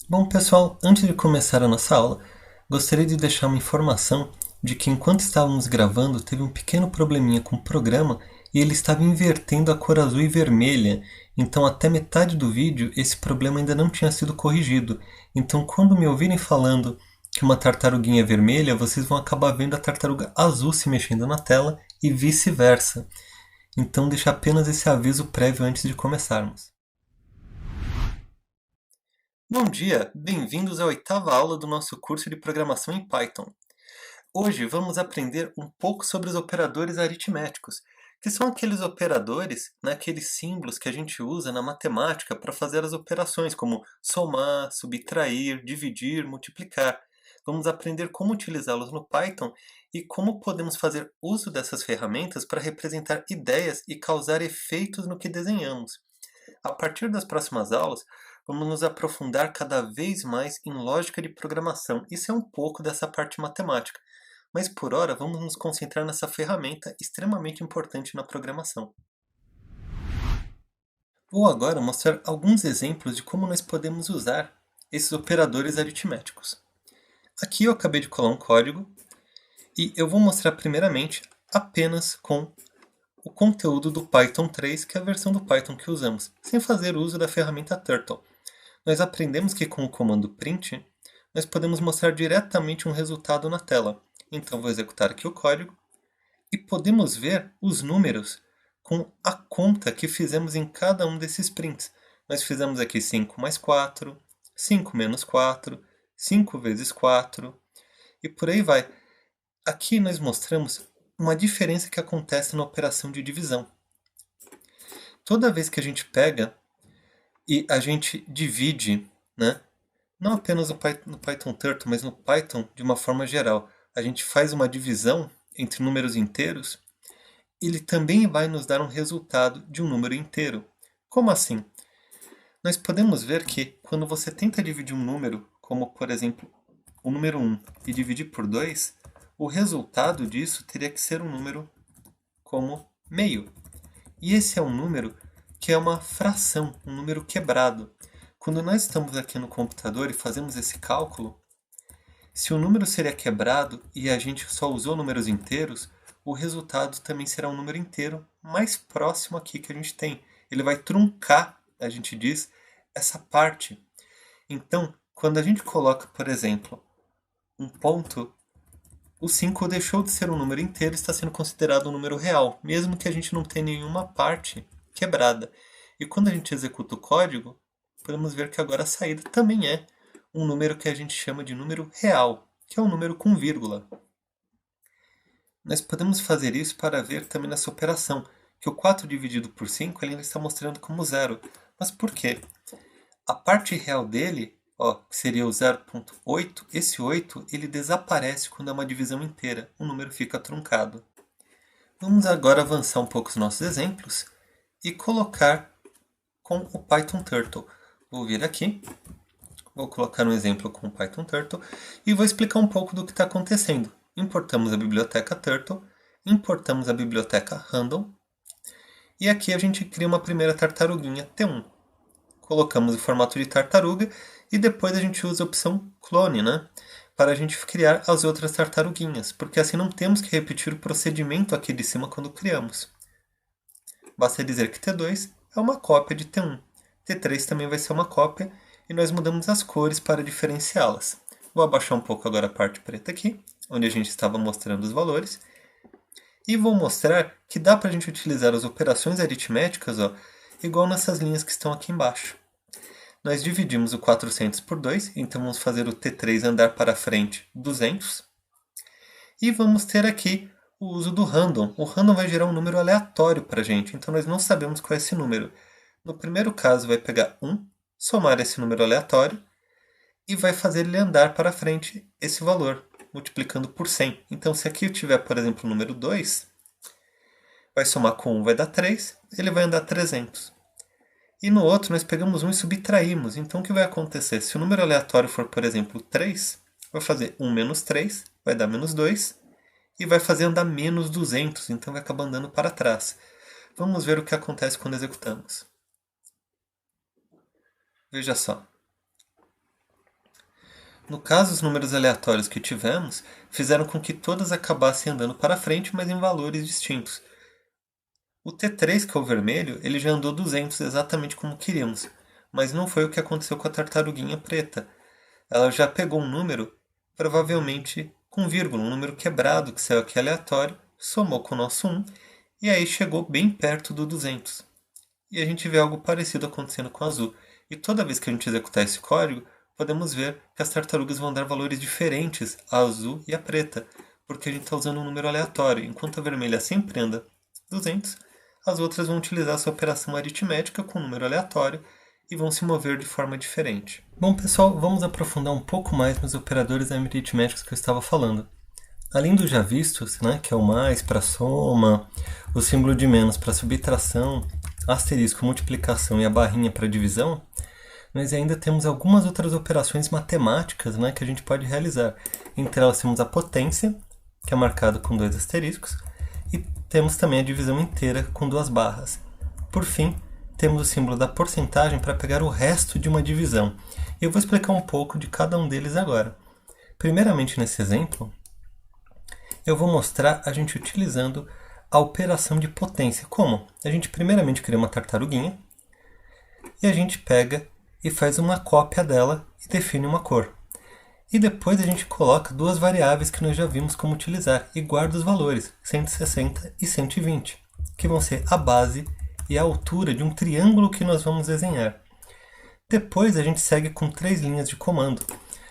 Bom, pessoal, antes de começar a nossa aula, gostaria de deixar uma informação de que enquanto estávamos gravando, teve um pequeno probleminha com o programa e ele estava invertendo a cor azul e vermelha. Então, até metade do vídeo, esse problema ainda não tinha sido corrigido. Então, quando me ouvirem falando que uma tartaruguinha é vermelha, vocês vão acabar vendo a tartaruga azul se mexendo na tela e vice-versa. Então, deixo apenas esse aviso prévio antes de começarmos. Bom dia, bem-vindos à oitava aula do nosso curso de programação em Python. Hoje vamos aprender um pouco sobre os operadores aritméticos, que são aqueles operadores, aqueles símbolos que a gente usa na matemática para fazer as operações, como somar, subtrair, dividir, multiplicar. Vamos aprender como utilizá-los no Python e como podemos fazer uso dessas ferramentas para representar ideias e causar efeitos no que desenhamos. A partir das próximas aulas, vamos nos aprofundar cada vez mais em lógica de programação. Isso é um pouco dessa parte matemática, mas por hora vamos nos concentrar nessa ferramenta extremamente importante na programação. Vou agora mostrar alguns exemplos de como nós podemos usar esses operadores aritméticos. Aqui eu acabei de colar um código e eu vou mostrar primeiramente apenas com o conteúdo do Python 3, que é a versão do Python que usamos, sem fazer uso da ferramenta Turtle. Nós aprendemos que com o comando print, nós podemos mostrar diretamente um resultado na tela. Então vou executar aqui o código e podemos ver os números com a conta que fizemos em cada um desses prints. Nós fizemos aqui 5 mais 4, 5 menos 4, 5 vezes 4 e por aí vai. Aqui nós mostramos uma diferença que acontece na operação de divisão. Toda vez que a gente pega e a gente divide, não apenas no Python Turtle, mas no Python de uma forma geral, a gente faz uma divisão entre números inteiros, ele também vai nos dar um resultado de um número inteiro. Como assim? Nós podemos ver que quando você tenta dividir um número, como por exemplo o número 1, e dividir por 2, o resultado disso teria que ser um número como meio. E esse é um número que é uma fração, um número quebrado. Quando nós estamos aqui no computador e fazemos esse cálculo, se o número seria quebrado e a gente só usou números inteiros, o resultado também será um número inteiro mais próximo aqui que a gente tem. Ele vai truncar, a gente diz, essa parte. Então, quando a gente coloca, por exemplo, um ponto, o 5 deixou de ser um número inteiro e está sendo considerado um número real, mesmo que a gente não tenha nenhuma parte quebrada. E quando a gente executa o código, podemos ver que agora a saída também é um número que a gente chama de número real, que é um número com vírgula. Nós podemos fazer isso para ver também nessa operação, que o 4 dividido por 5 ele ainda está mostrando como zero. Mas por quê? A parte real dele, que seria o 0,8, esse 8 ele desaparece quando é uma divisão inteira, o número fica truncado. Vamos agora avançar um pouco os nossos exemplos e colocar com o Python Turtle. Vou vir aqui, vou colocar um exemplo com o Python Turtle e vou explicar um pouco do que está acontecendo. Importamos a biblioteca Turtle, importamos a biblioteca Random e aqui a gente cria uma primeira tartaruguinha T1. Colocamos o formato de tartaruga e depois a gente usa a opção clone, para a gente criar as outras tartaruguinhas, porque assim não temos que repetir o procedimento aqui de cima quando criamos. Basta dizer que T2 é uma cópia de T1. T3 também vai ser uma cópia e nós mudamos as cores para diferenciá-las. Vou abaixar um pouco agora a parte preta aqui, onde a gente estava mostrando os valores. E vou mostrar que dá para a gente utilizar as operações aritméticas igual nessas linhas que estão aqui embaixo. Nós dividimos o 400 por 2, então vamos fazer o T3 andar para frente 200. E vamos ter aqui o uso do random. O random vai gerar um número aleatório para a gente, então nós não sabemos qual é esse número. No primeiro caso, vai pegar 1, somar esse número aleatório e vai fazer ele andar para frente esse valor, multiplicando por 100. Então, se aqui eu tiver, por exemplo, o número 2, vai somar com 1 vai dar 3, ele vai andar 300. E no outro nós pegamos 1 e subtraímos. Então o que vai acontecer? Se o número aleatório for, por exemplo, 3, vai fazer 1 menos 3, vai dar menos 2, e vai fazer andar menos 200, então vai acabar andando para trás. Vamos ver o que acontece quando executamos. Veja só. No caso, os números aleatórios que tivemos fizeram com que todas acabassem andando para frente, mas em valores distintos. O T3, que é o vermelho, ele já andou 200 exatamente como queríamos, mas não foi o que aconteceu com a tartaruguinha preta. Ela já pegou um número, provavelmente com vírgula, um número quebrado que saiu aqui aleatório, somou com o nosso 1, e aí chegou bem perto do 200. E a gente vê algo parecido acontecendo com o azul. E toda vez que a gente executar esse código, podemos ver que as tartarugas vão dar valores diferentes, a azul e a preta, porque a gente está usando um número aleatório. Enquanto a vermelha sempre anda 200, as outras vão utilizar essa operação aritmética com um número aleatório e vão se mover de forma diferente. Bom, pessoal, vamos aprofundar um pouco mais nos operadores aritméticos que eu estava falando. Além dos já vistos, né, que é o mais para soma, o símbolo de menos para subtração, asterisco, multiplicação e a barrinha para divisão, nós ainda temos algumas outras operações matemáticas, né, que a gente pode realizar. Entre elas temos a potência, que é marcado com 2 asteriscos, e temos também a divisão inteira com 2 barras. Por fim, temos o símbolo da porcentagem para pegar o resto de uma divisão. E eu vou explicar um pouco de cada um deles agora. Primeiramente, nesse exemplo, eu vou mostrar a gente utilizando a operação de potência. Como? A gente primeiramente cria uma tartaruguinha e a gente pega e faz uma cópia dela e define uma cor. E depois a gente coloca 2 variáveis que nós já vimos como utilizar e guarda os valores 160 e 120, que vão ser a base e a altura de um triângulo que nós vamos desenhar. Depois a gente segue com 3 linhas de comando,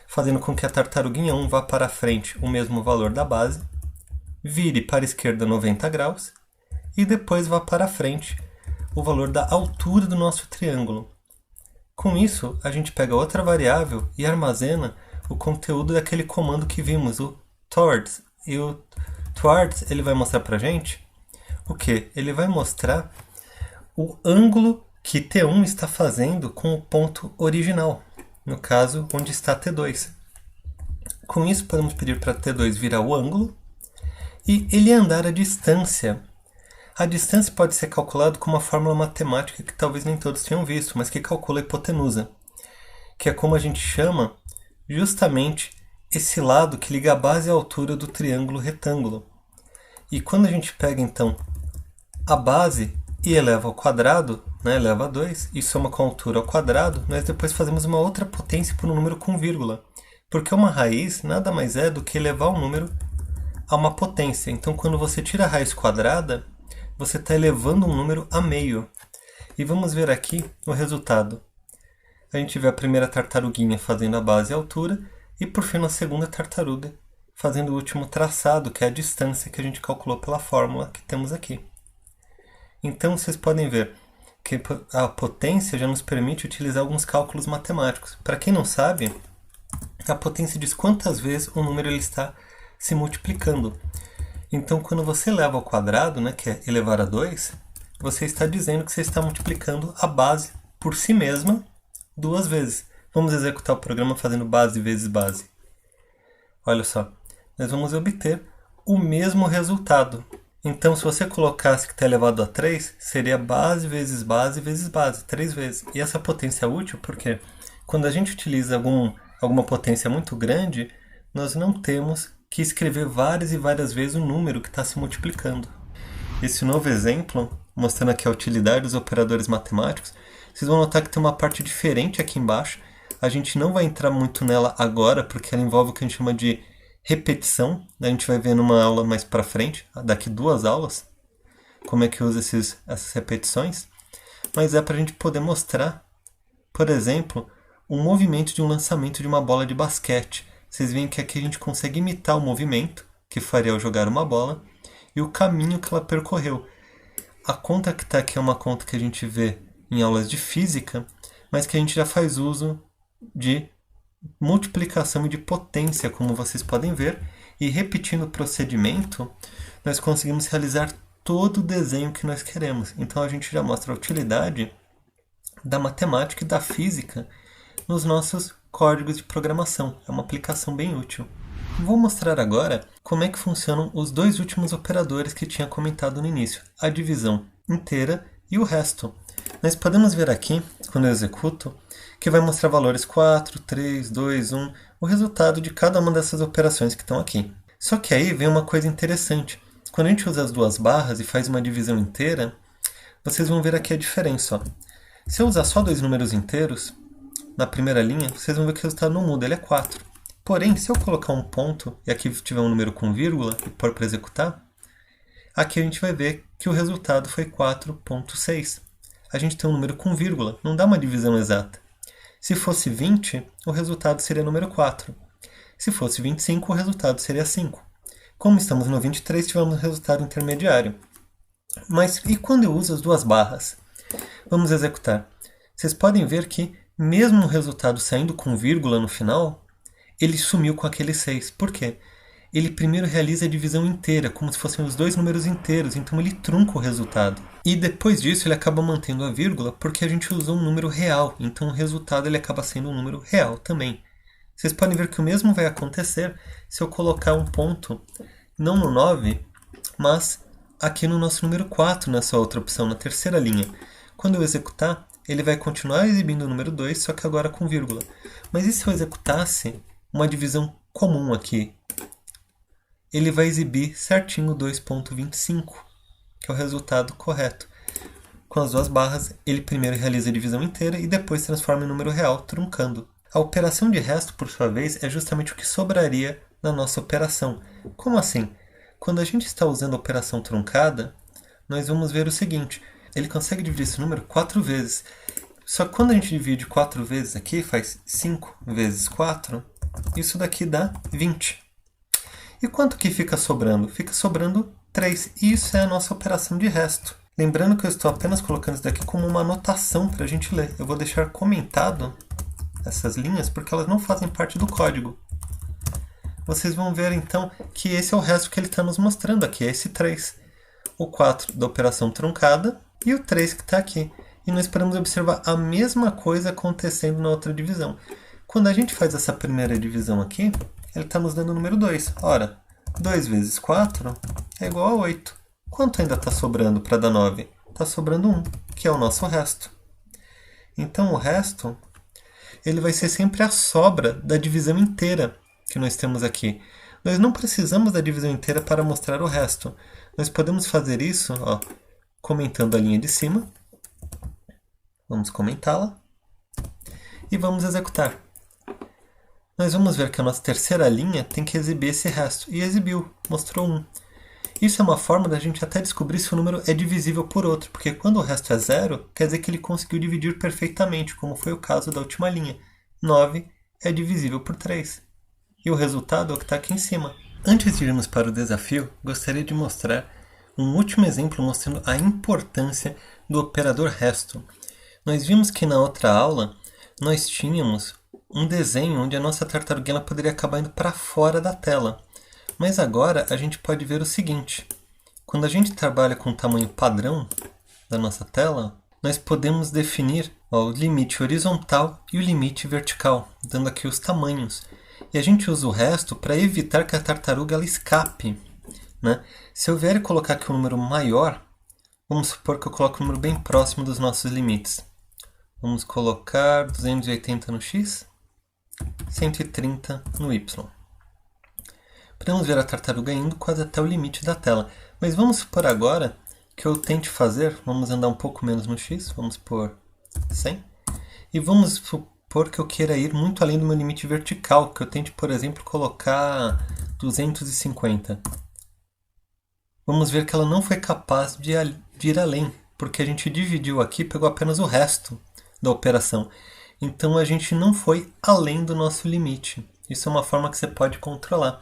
fazendo com que a tartaruguinha 1 vá para a frente o mesmo valor da base, vire para a esquerda 90 graus e depois vá para a frente o valor da altura do nosso triângulo. Com isso, a gente pega outra variável e armazena o conteúdo daquele comando que vimos, o towards. E o towards ele vai mostrar para a gente o que? Ele vai mostrar o ângulo que T1 está fazendo com o ponto original, no caso, onde está T2. Com isso, podemos pedir para T2 virar o ângulo e ele andar a distância. A distância pode ser calculada com uma fórmula matemática que talvez nem todos tenham visto, mas que calcula a hipotenusa, que é como a gente chama justamente esse lado que liga a base à altura do triângulo retângulo. E quando a gente pega, então, a base e eleva ao quadrado, né, eleva a 2, e soma com a altura ao quadrado, nós depois fazemos uma outra potência por um número com vírgula. Porque uma raiz nada mais é do que elevar um número a uma potência. Então, quando você tira a raiz quadrada, você está elevando um número a meio. E vamos ver aqui o resultado. A gente vê a primeira tartaruguinha fazendo a base e a altura, e por fim a segunda tartaruga fazendo o último traçado, que é a distância que a gente calculou pela fórmula que temos aqui. Então vocês podem ver que a potência já nos permite utilizar alguns cálculos matemáticos. Para quem não sabe, a potência diz quantas vezes o número ele está se multiplicando. Então, quando você eleva ao quadrado, né, que é elevar a 2, você está dizendo que você está multiplicando a base por si mesma 2 vezes. Vamos executar o programa fazendo base vezes base. Olha só, nós vamos obter o mesmo resultado. Então, se você colocasse que está elevado a 3, seria base vezes base vezes base, 3 vezes. E essa potência é útil porque quando a gente utiliza alguma potência muito grande, nós não temos que escrever várias e várias vezes o número que está se multiplicando. Esse novo exemplo, mostrando aqui a utilidade dos operadores matemáticos, vocês vão notar que tem uma parte diferente aqui embaixo. A gente não vai entrar muito nela agora, porque ela envolve o que a gente chama de repetição. A gente vai ver numa aula mais para frente, daqui 2 aulas, como é que usa essas repetições. Mas é para a gente poder mostrar, por exemplo, o movimento de um lançamento de uma bola de basquete. Vocês veem que aqui a gente consegue imitar o movimento que faria ao jogar uma bola e o caminho que ela percorreu. A conta que está aqui é uma conta que a gente vê em aulas de física, mas que a gente já faz uso de multiplicação e de potência, como vocês podem ver, e repetindo o procedimento, nós conseguimos realizar todo o desenho que nós queremos. Então a gente já mostra a utilidade da matemática e da física nos nossos códigos de programação. É uma aplicação bem útil. Vou mostrar agora como é que funcionam os 2 últimos operadores que tinha comentado no início, a divisão inteira e o resto. Nós podemos ver aqui, quando eu executo, que vai mostrar valores 4, 3, 2, 1. o resultado de cada uma dessas operações que estão aqui. Só que aí vem uma coisa interessante. Quando a gente usa as duas barras e faz uma divisão inteira, vocês vão ver aqui a diferença. Ó. Se eu usar só dois números inteiros, na primeira linha, vocês vão ver que o resultado não muda, ele é 4. Porém, se eu colocar um ponto e aqui tiver um número com vírgula e pôr para executar, aqui a gente vai ver que o resultado foi 4,6. A gente tem um número com vírgula, não dá uma divisão exata. Se fosse 20, o resultado seria número 4. Se fosse 25, o resultado seria 5. Como estamos no 23, tivemos um resultado intermediário. Mas e quando eu uso as duas barras? Vamos executar. Vocês podem ver que, mesmo o resultado saindo com vírgula no final, ele sumiu com aquele 6. Por quê? Ele primeiro realiza a divisão inteira, como se fossem os dois números inteiros, então ele trunca o resultado. E depois disso ele acaba mantendo a vírgula porque a gente usou um número real, então o resultado ele acaba sendo um número real também. Vocês podem ver que o mesmo vai acontecer se eu colocar um ponto, não no 9, mas aqui no nosso número 4, nessa outra opção, na terceira linha. Quando eu executar, ele vai continuar exibindo o número 2, só que agora com vírgula. Mas e se eu executasse uma divisão comum aqui? Ele vai exibir certinho 2,25, que é o resultado correto. Com as duas barras, ele primeiro realiza a divisão inteira e depois transforma em número real, truncando. A operação de resto, por sua vez, é justamente o que sobraria na nossa operação. Como assim? Quando a gente está usando a operação truncada, nós vamos ver o seguinte. Ele consegue dividir esse número 4 vezes. Só que quando a gente divide 4 vezes aqui, faz 5 vezes 4, isso daqui dá 20. E quanto que fica sobrando? Fica sobrando 3. E isso é a nossa operação de resto. Lembrando que eu estou apenas colocando isso daqui como uma anotação para a gente ler. Eu vou deixar comentado essas linhas porque elas não fazem parte do código. Vocês vão ver então que esse é o resto que ele está nos mostrando aqui, é esse 3. O 4 da operação truncada e o 3 que está aqui. E nós podemos observar a mesma coisa acontecendo na outra divisão. Quando a gente faz essa primeira divisão aqui, ele está nos dando o número 2. Ora, 2 vezes 4 é igual a 8. Quanto ainda está sobrando para dar 9? Está sobrando 1, que é o nosso resto. Então o resto ele vai ser sempre a sobra da divisão inteira que nós temos aqui. Nós não precisamos da divisão inteira para mostrar o resto. Nós podemos fazer isso comentando a linha de cima. Vamos comentá-la. E vamos executar. Nós vamos ver que a nossa terceira linha tem que exibir esse resto. E exibiu, mostrou 1. Isso é uma forma da gente até descobrir se o número é divisível por outro, porque quando o resto é 0, quer dizer que ele conseguiu dividir perfeitamente, como foi o caso da última linha. 9 é divisível por 3. E o resultado é o que está aqui em cima. Antes de irmos para o desafio, gostaria de mostrar um último exemplo mostrando a importância do operador resto. Nós vimos que na outra aula nós tínhamos um desenho onde a nossa tartaruguinha poderia acabar indo para fora da tela. Mas agora a gente pode ver o seguinte. Quando a gente trabalha com o tamanho padrão da nossa tela, nós podemos definir o limite horizontal e o limite vertical, dando aqui os tamanhos. E a gente usa o resto para evitar que a tartaruga ela escape. Né? Se eu vier colocar aqui um número maior, vamos supor que eu coloque um número bem próximo dos nossos limites. Vamos colocar 280 no x, 130 no y. Podemos ver a tartaruga indo quase até o limite da tela. Mas vamos supor agora que eu tente fazer, vamos andar um pouco menos no x, vamos por 100. E vamos supor que eu queira ir muito além do meu limite vertical, que eu tente, por exemplo, colocar 250. Vamos ver que ela não foi capaz de ir além, porque a gente dividiu aqui e pegou apenas o resto da operação. Então a gente não foi além do nosso limite. Isso é uma forma que você pode controlar.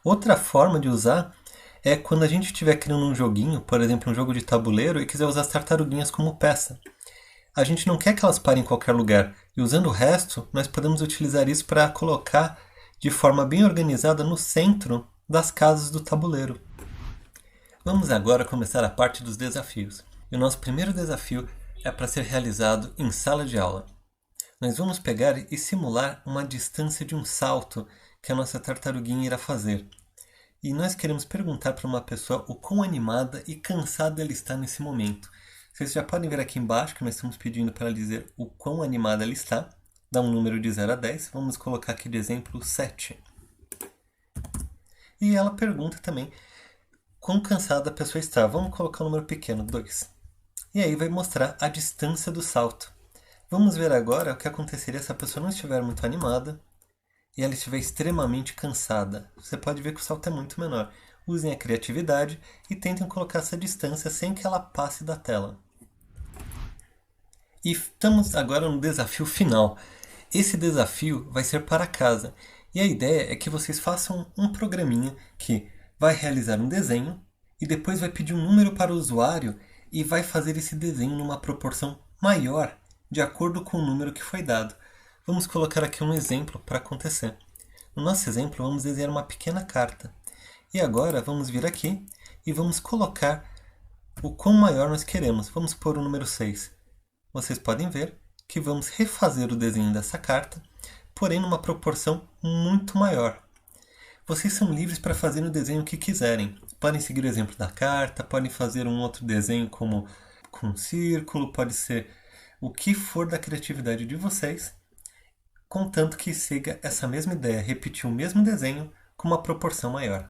Outra forma de usar é quando a gente estiver criando um joguinho, por exemplo, um jogo de tabuleiro, e quiser usar as tartaruguinhas como peça. A gente não quer que elas parem em qualquer lugar, e usando o resto, nós podemos utilizar isso para colocar de forma bem organizada no centro das casas do tabuleiro. Vamos agora começar a parte dos desafios. E o nosso primeiro desafio é para ser realizado em sala de aula. Nós vamos pegar e simular uma distância de um salto que a nossa tartaruguinha irá fazer. E nós queremos perguntar para uma pessoa o quão animada e cansada ela está nesse momento. Vocês já podem ver aqui embaixo que nós estamos pedindo para ela dizer o quão animada ela está. dá um número de 0 a 10. Vamos colocar aqui de exemplo 7. E ela pergunta também quão cansada a pessoa está. Vamos colocar um número pequeno, 2. E aí vai mostrar a distância do salto. Vamos ver agora o que aconteceria se a pessoa não estiver muito animada e ela estiver extremamente cansada. Você pode ver que o salto é muito menor. Usem a criatividade e tentem colocar essa distância sem que ela passe da tela. E estamos agora no desafio final. Esse desafio vai ser para casa. E a ideia é que vocês façam um programinha que vai realizar um desenho e depois vai pedir um número para o usuário e vai fazer esse desenho numa proporção maior de acordo com o número que foi dado. Vamos colocar aqui um exemplo para acontecer. No nosso exemplo, vamos desenhar uma pequena carta. E agora vamos vir aqui e vamos colocar o quão maior nós queremos. Vamos pôr o número 6. Vocês podem ver que vamos refazer o desenho dessa carta, porém numa proporção muito maior. Vocês são livres para fazer o desenho que quiserem. Podem seguir o exemplo da carta, podem fazer um outro desenho como com um círculo, pode ser o que for da criatividade de vocês, contanto que siga essa mesma ideia, repetir o mesmo desenho com uma proporção maior.